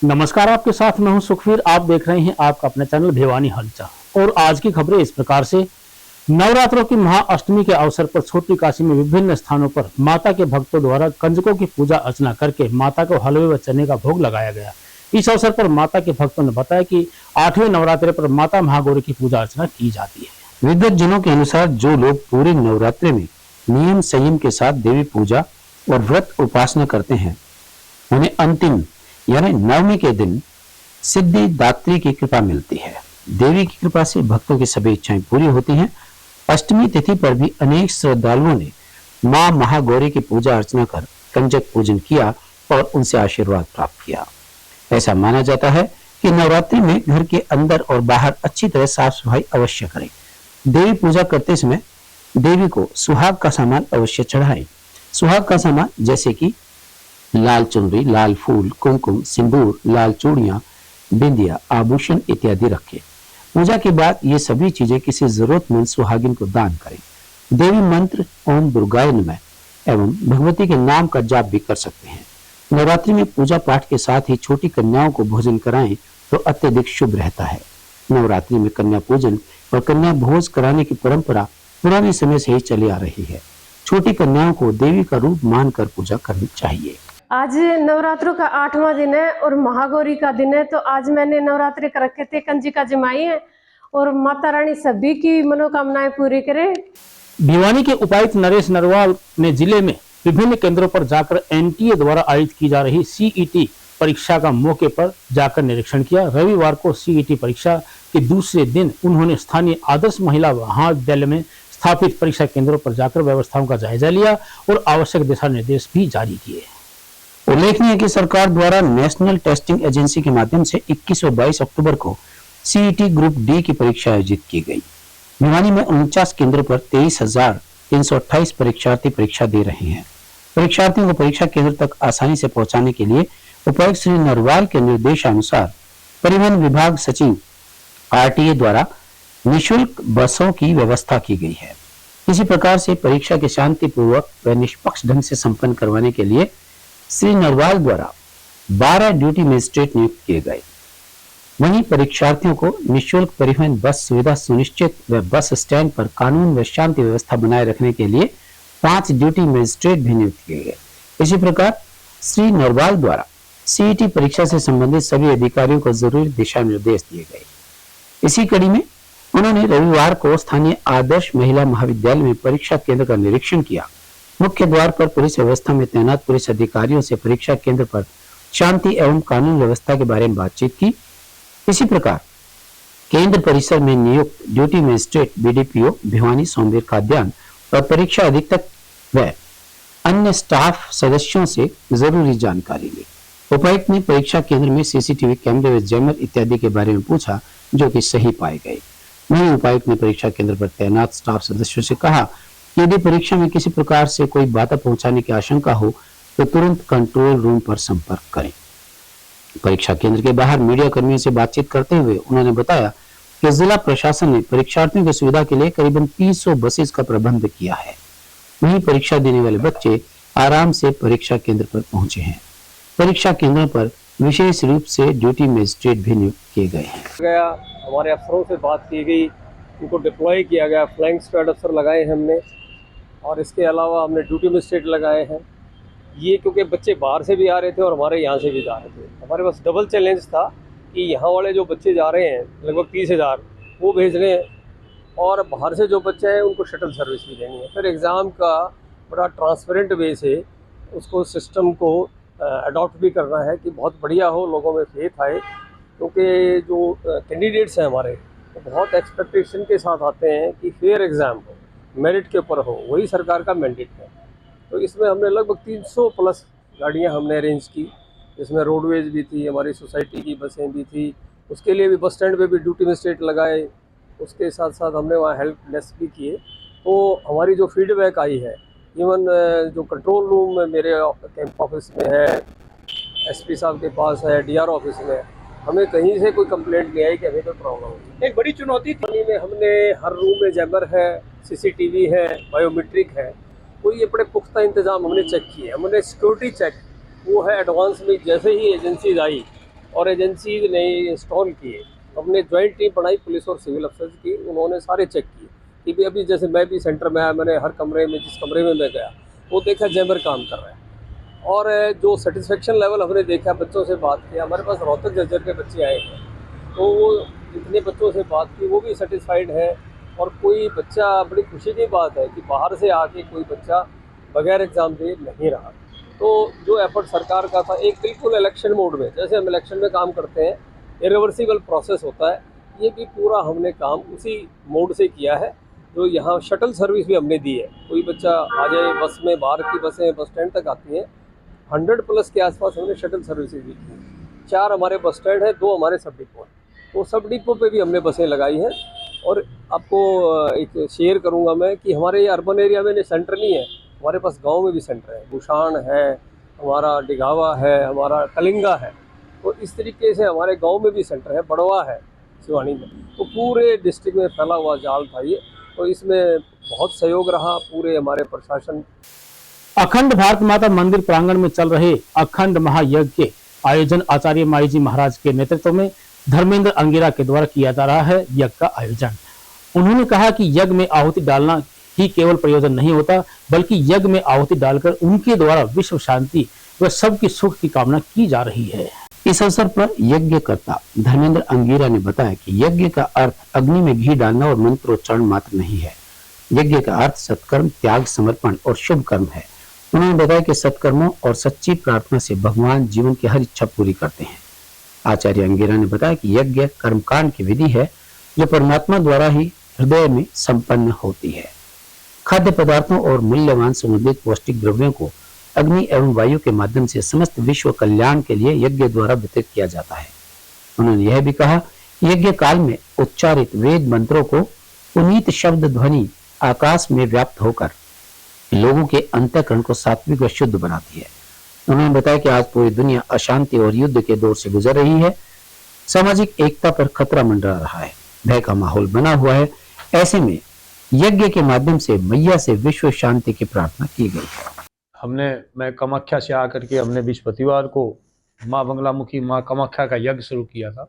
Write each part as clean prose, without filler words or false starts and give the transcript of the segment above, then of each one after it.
नमस्कार, आपके साथ मैं हूं सुखवीर। आप देख रहे हैं आपका अपना चैनल भिवानी हलचल। और आज की खबरें इस प्रकार से। नवरात्रों की महाअष्टमी के अवसर पर छोटी काशी में विभिन्न स्थानों पर माता के भक्तों द्वारा कंजकों की पूजा अर्चना करके माता को हलवे व चने का भोग लगाया गया। इस अवसर पर माता के भक्तों ने बताया कि 8वें नवरात्रे पर माता महागौरी की पूजा अर्चना की जाती है। विद्वत जनों के अनुसार जो लोग पूरे नवरात्रे में नियम संयम के साथ देवी पूजा और व्रत उपासना करते हैं, उन्हें अंतिम यानी नवमी के दिन सिद्धि दात्री की कृपा मिलती है। देवी की कृपा से भक्तों की सभी इच्छाएं पूरी होती हैं। अष्टमी तिथि पर भी अनेक श्रद्धालुओं ने मां महागौरी की पूजा अर्चना कर कंजक पूजन किया और उनसे आशीर्वाद प्राप्त किया। ऐसा माना जाता है कि नवरात्रि में घर के अंदर और बाहर अच्छी तरह साफ सफाई अवश्य करें। देवी पूजा करते समय देवी को सुहाग का सामान अवश्य चढ़ाएं। सुहाग का सामान जैसे कि लाल चुनरी, लाल फूल, कुमकुम, सिंदूर, लाल चूड़ियां, बिंदिया, आभूषण इत्यादि रखें। पूजा के बाद ये सभी चीजें किसी जरूरतमंद सुहागिन को दान करें। देवी मंत्र ओम दुर्गाय नमः एवं भगवती के नाम का जाप भी कर सकते हैं। नवरात्रि में पूजा पाठ के साथ ही छोटी कन्याओं को भोजन कराएं तो अत्यधिक शुभ रहता है। नवरात्रि में कन्या पूजन और कन्या भोज कराने की परंपरा पुराने समय से ही चली आ रही है। छोटी कन्याओं को देवी का रूप मानकर पूजा करनी चाहिए। आज नवरात्रों का 8वां दिन है और महागौरी का दिन है। तो आज मैंने नवरात्रि कर रखे थे, कंजिका जमाई है और माता रानी सभी की मनोकामनाएं पूरी करे। भिवानी के उपायुक्त नरेश नरवाल ने जिले में विभिन्न केंद्रों पर जाकर एनटीए द्वारा आयोजित की जा रही सीईटी परीक्षा का मौके पर जाकर निरीक्षण किया। रविवार को सीईटी परीक्षा के दूसरे दिन उन्होंने स्थानीय आदर्श महिला महाविद्यालय में स्थापित परीक्षा केंद्रों पर जाकर व्यवस्थाओं का जायजा लिया और आवश्यक दिशा निर्देश भी जारी किए। उल्लेखनीय है कि सरकार द्वारा नेशनल टेस्टिंग एजेंसी के माध्यम से 21 और 22 अक्टूबर को सीईटी ग्रुप डी की परीक्षा आयोजित की गई। भिवानी में 49 केंद्रों पर 23,328 परीक्षार्थी परीक्षा दे रहे हैं। परीक्षार्थियों को परीक्षा केंद्र तक आसानी से पहुंचाने के लिए उपायुक्त श्री नरवाल के निर्देशानुसार परिवहन विभाग सचिव आरटीए द्वारा निःशुल्क बसों की व्यवस्था की गई है। इसी प्रकार से परीक्षा के शांतिपूर्वक व निष्पक्ष ढंग से संपन्न करवाने के लिए श्री नरवाल द्वारा 12 ड्यूटी मजिस्ट्रेट नियुक्त किए गए। वहीं परीक्षार्थियों को निःशुल्क परिवहन बस सुविधा सुनिश्चित व बस स्टैंड पर कानून व शांति व्यवस्था बनाए रखने के लिए 5 ड्यूटी मजिस्ट्रेट भी नियुक्त किए गए। इसी प्रकार श्री नरवाल द्वारा सीईटी परीक्षा से संबंधित सभी अधिकारियों को जरूरी दिशा निर्देश दिए गए। इसी कड़ी में उन्होंने रविवार को स्थानीय आदर्श महिला महाविद्यालय में परीक्षा केंद्र का निरीक्षण किया। मुख्य द्वार पर पुलिस व्यवस्था में तैनात पुलिस अधिकारियों से परीक्षा केंद्र पर शांति एवं कानून व्यवस्था के बारे में बातचीत की। इसी प्रकार केंद्र परिसर में नियुक्त duty magistrate BDPO Bhiwani Somvir खाद्यान्न और परीक्षा अधीक्षक व अन्य स्टाफ सदस्यों से जरूरी जानकारी ली। उपायुक्त ने परीक्षा केंद्र में सीसीटीवी कैमरे व जैमर इत्यादि के बारे में पूछा, जो कि सही पाए गए। वहीं उपायुक्त ने परीक्षा केंद्र पर तैनात स्टाफ सदस्यों से कहा, यदि परीक्षा में किसी प्रकार से कोई बाधा पहुंचाने की आशंका हो तो तुरंत कंट्रोल रूम पर संपर्क करें। परीक्षा केंद्र के बाहर मीडिया कर्मियों से बातचीत करते हुए उन्होंने बताया कि जिला प्रशासन ने परीक्षार्थियों की सुविधा के लिए करीबन 300 बसेस का प्रबंध किया है। वहीं परीक्षा देने वाले बच्चे आराम से परीक्षा केंद्र पर पहुंचे हैं। परीक्षा केंद्रों पर विशेष रूप से ड्यूटी मजिस्ट्रेट भी नियुक्त किए गए हैं। हमारे अफसरों से बात की गई, उनको डिप्लॉय किया गया, फ्लाइंग स्क्वाड अफसर लगाए हैं हमने और इसके अलावा हमने ड्यूटी मजिस्ट्रेट लगाए हैं। ये क्योंकि बच्चे बाहर से भी आ रहे थे और हमारे यहाँ से भी जा रहे थे। हमारे पास डबल चैलेंज था कि यहाँ वाले जो बच्चे जा रहे हैं लगभग 30,000 वो भेज रहे हैं और बाहर से जो बच्चे हैं उनको शटल सर्विस भी देनी है। फिर एग्ज़ाम का बड़ा ट्रांसपेरेंट वे से उसको सिस्टम को अडॉप्ट भी करना है कि बहुत बढ़िया हो, लोगों में फेथ आए, क्योंकि जो कैंडिडेट्स हैं हमारे वो बहुत एक्सपेक्टेशन के साथ आते हैं कि फेयर एग्ज़ाम हो, मेरिट के ऊपर हो, वही सरकार का मैंडेट है। तो इसमें हमने लगभग 300 प्लस गाड़ियां हमने अरेंज की, जिसमें रोडवेज भी थी, हमारी सोसाइटी की बसें भी थी, उसके लिए भी बस स्टैंड पे भी ड्यूटी मजिस्ट्रेट लगाए। उसके साथ साथ हमने वहाँ हेल्प डेस्क भी किए। तो हमारी जो फीडबैक आई है, इवन जो कंट्रोल रूम मेरे कैंप ऑफिस में है, एसपी साहब के पास है, डीआर ऑफिस में, हमें कहीं से कोई कंप्लेंट नहीं आई कि हमें कोई प्रॉब्लम हो। एक बड़ी चुनौती थी में हमने हर रूम में जैमर है, सीसीटीवी है, बायोमेट्रिक है, कोई ये बड़े पुख्ता इंतजाम हमने चेक किए। हमने सिक्योरिटी चेक वो है एडवांस में, जैसे ही एजेंसीज आई और एजेंसी ने इंस्टॉल किए। हमने ज्वाइंट टीम बनाई पुलिस और सिविल अफसर्स की, उन्होंने सारे चेक किए कि भी अभी जैसे मैं भी सेंटर में आया, मैंने हर कमरे में जिस कमरे में मैं गया वो देखा जैमर काम कर रहा है। और जो सेटिस्फेक्शन लेवल हमने देखा, बच्चों से बात किया, हमारे पास रोहतक जज्जर के बच्चे आए हैं, तो वो जितने बच्चों से बात की वो भी सेटिस्फाइड है। और कोई बच्चा, बड़ी खुशी की बात है कि बाहर से आके कोई बच्चा बगैर एग्ज़ाम दे नहीं रहा। तो जो एफर्ट सरकार का था, एक बिल्कुल इलेक्शन मोड में, जैसे हम इलेक्शन में काम करते हैं, इरिवर्सिबल प्रोसेस होता है, ये भी पूरा हमने काम उसी मोड से किया है। जो यहाँ शटल सर्विस भी हमने दी है, कोई बच्चा आ जाए बस में, बाहर की बसें बस स्टैंड तक आती हैं, 100+ के आसपास हमने शटल सर्विसेज भी की। 4 हमारे बस स्टैंड है, 2 हमारे सब डिपो हैं, तो सब डिपो पे भी हमने बसें लगाई हैं। और आपको एक शेयर करूंगा मैं कि हमारे ये अर्बन एरिया में सेंटर नहीं है, हमारे पास गांव में भी सेंटर है, बुशान है, हमारा डिघावा है, हमारा कलिंगा है। तो इस तरीके से हमारे गांव में भी सेंटर है, बड़वा है सिवानी में। तो पूरे डिस्ट्रिक्ट में फैला हुआ जाल था ये, तो इसमें बहुत सहयोग रहा पूरे हमारे प्रशासन। अखंड भारत माता मंदिर प्रांगण में चल रहे अखंड महायज्ञ के आयोजन आचार्य माई जी महाराज के नेतृत्व में धर्मेंद्र अंगीरा के द्वारा किया जा रहा है। यज्ञ का आयोजन, उन्होंने कहा कि यज्ञ में आहुति डालना ही केवल प्रयोजन नहीं होता, बल्कि यज्ञ में आहुति डालकर उनके द्वारा विश्व शांति व सबकी सुख की कामना की जा रही है। इस अवसर पर यज्ञकर्ता धर्मेंद्र अंगीरा ने बताया कि यज्ञ का अर्थ अग्नि में घी डालना और मंत्रोच्चारण मात्र नहीं है। यज्ञ का अर्थ सत्कर्म, त्याग, समर्पण और शुभ कर्म है। उन्होंने बताया कि सत्कर्मों और सच्ची प्रार्थना से भगवान जीवन की हर इच्छा पूरी करते हैं। आचार्य अंगीरा ने बताया कि यज्ञ कर्मकांड की विधि है जो परमात्मा द्वारा ही हृदय में संपन्न होती है। खाद्य पदार्थों और मूल्यवान समुद्रित पौष्टिक द्रव्यों को अग्नि एवं वायु के माध्यम से समस्त विश्व कल्याण के लिए यज्ञ द्वारा वितरित किया जाता है। उन्होंने यह भी कहा कि यज्ञ काल में उच्चारित वेद मंत्रों को पुनीत शब्द ध्वनि आकाश में व्याप्त होकर लोगों के अंतःकरण को सात्विक व शुद्ध बनाती है। उन्होंने बताया कि आज पूरी दुनिया अशांति और युद्ध के दौर से गुजर रही है। सामाजिक एकता पर खतरा मंडरा रहा है, भय का माहौल बना हुआ है। ऐसे में यज्ञ के माध्यम से मैया से विश्व शांति की प्रार्थना की गई है। मैं कामाख्या से आकर के हमने बृहस्पतिवार को माँ बंगलामुखी माँ कामाख्या का यज्ञ शुरू किया था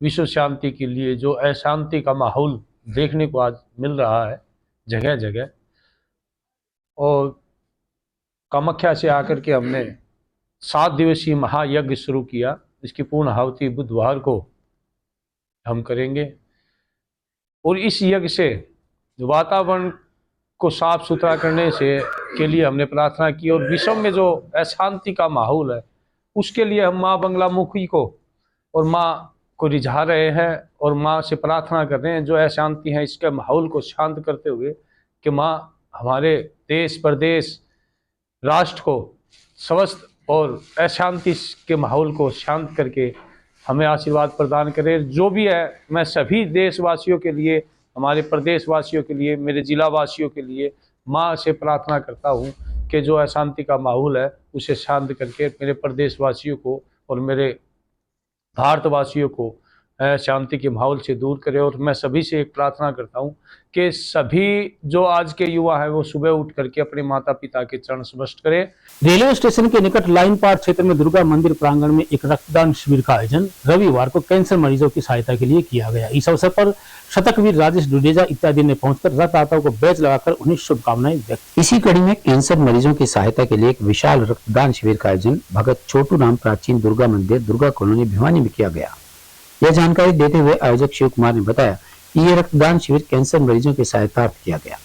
विश्व शांति के लिए। जो अशांति का माहौल देखने को आज मिल रहा है जगह जगह, और कामाख्या से आकर के हमने 7 दिवसीय महायज्ञ शुरू किया। इसकी पूर्ण आहुति बुधवार को हम करेंगे। और इस यज्ञ से वातावरण को साफ सुथरा करने से के लिए हमने प्रार्थना की, और विश्व में जो अशांति का माहौल है उसके लिए हम माँ बंगलामुखी को और माँ को रिझा रहे हैं और माँ से प्रार्थना कर रहे हैं जो अशांति है इसके माहौल को शांत करते हुए कि माँ हमारे देश प्रदेश राष्ट्र को स्वस्थ और अशांति के माहौल को शांत करके हमें आशीर्वाद प्रदान करें। जो भी है, मैं सभी देशवासियों के लिए, हमारे प्रदेशवासियों के लिए, मेरे जिला वासियों के लिए माँ से प्रार्थना करता हूँ कि जो अशांति का माहौल है उसे शांत करके मेरे प्रदेशवासियों को और मेरे भारतवासियों को शांति के माहौल से दूर करे। और मैं सभी से एक प्रार्थना करता हूँ कि सभी जो आज के युवा हैं वो सुबह उठ करके अपने माता पिता के चरण स्पर्श करें। रेलवे स्टेशन के निकट लाइन पार क्षेत्र में दुर्गा मंदिर प्रांगण में एक रक्तदान शिविर का आयोजन रविवार को कैंसर मरीजों की सहायता के लिए किया गया। इस अवसर पर शतकवीर राजेश डुडेजा इत्यादि ने पहुंचकर रक्तदाताओं को बैच लगाकर उन्हें शुभकामनाएं व्यक्त। इसी कड़ी में कैंसर मरीजों की सहायता के लिए एक विशाल रक्तदान शिविर का आयोजन भगत छोटू राम प्राचीन दुर्गा मंदिर दुर्गा कॉलोनी भिवानी में किया गया। यह जानकारी देते हुए आयोजक शिव कुमार ने बताया कि यह रक्तदान शिविर कैंसर मरीजों की सहायतार्थ किया गया।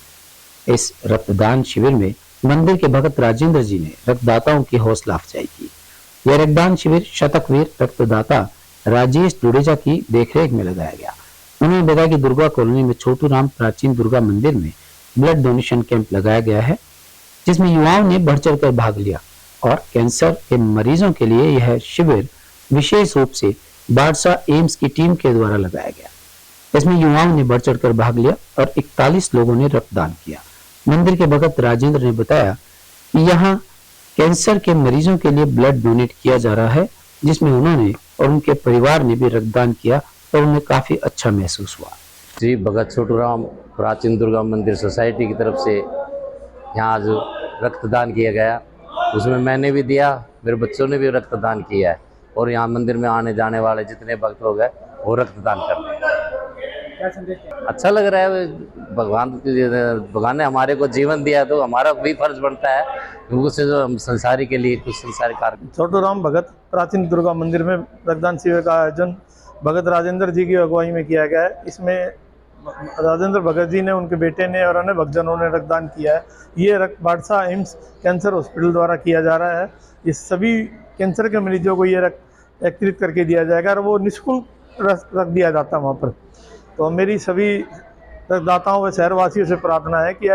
इस रक्तदान शिविर में मंदिर के भगत राजेंद्र जी ने रक्तदाताओं की हौसला अफजाई की। यह रक्तदान शिविर शतकवीर रक्तदाता राजेश डुडेजा की देखरेख में लगाया गया। उन्होंने बताया कि दुर्गा कॉलोनी में छोटू राम प्राचीन दुर्गा मंदिर में ब्लड डोनेशन कैंप लगाया गया है, जिसमें युवाओं ने बढ़ चढ़ कर भाग लिया और कैंसर के मरीजों के लिए यह शिविर विशेष रूप से बादशाह एम्स की टीम के द्वारा लगाया गया। इसमें युवाओं ने बढ़ चढ़कर भाग लिया और 41 लोगों ने रक्तदान किया। मंदिर के भगत राजेंद्र ने बताया कि यहाँ कैंसर के मरीजों के लिए ब्लड डोनेट किया जा रहा है, जिसमें उन्होंने और उनके परिवार ने भी रक्तदान किया और उन्हें काफी अच्छा महसूस हुआ। श्री भगत छोटू राम प्राचीन दुर्गा मंदिर सोसाइटी की तरफ से यहाँ जो रक्तदान किया गया उसमें मैंने भी दिया, मेरे बच्चों ने भी रक्तदान किया है। और यहाँ मंदिर में आने जाने वाले जितने भक्त लोग हैं वो रक्तदान करते हैं। अच्छा लग रहा है। भगवान ने हमारे को जीवन दिया तो हमारा भी फर्ज बनता है उससे जो हम संसारी के लिए कुछ संसारी कार्य। छोटूराम भगत प्राचीन दुर्गा मंदिर में रक्तदान शिविर का आयोजन भगत राजेंद्र जी की अगुवाई में किया गया है। इसमें राजेंद्र भगत जी ने, उनके बेटे ने और अन्य भक्तजनों ने रक्तदान किया है। ये रक्त बादशाह एम्स कैंसर हॉस्पिटल द्वारा किया जा रहा है। ये सभी कैंसर के मरीजों को ये रक्त एकत्रित करके दिया जाएगा और वो निःशुल्क रक्त दिया जाता है वहाँ पर। तो मेरी सभी रक्तदाताओं व शहरवासियों से प्रार्थना है कि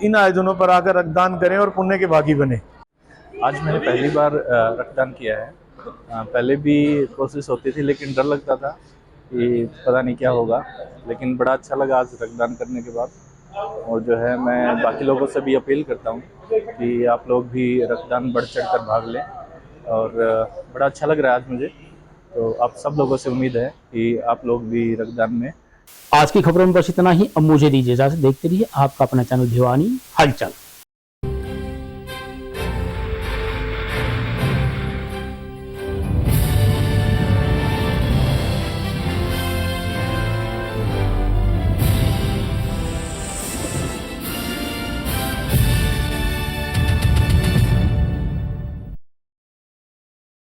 इन आयोजनों पर आकर रक्तदान करें और पुण्य के भागी बने। आज मैंने पहली बार रक्तदान किया है। पहले भी कोशिश होती थी लेकिन डर लगता था कि पता नहीं क्या होगा, लेकिन बड़ा अच्छा लगा आज रक्तदान करने के बाद। और जो है मैं बाकी लोगों से भी अपील करता हूँ कि आप लोग भी रक्तदान बढ़ चढ़ कर भाग लें और बड़ा अच्छा लग रहा है आज मुझे। तो आप सब लोगों से उम्मीद है कि आप लोग भी रक्तदान में। आज की खबरों में बस इतना ही। अब मुझे दीजिए इजाजत। देखते रहिए आपका अपना चैनल भिवानी हलचल।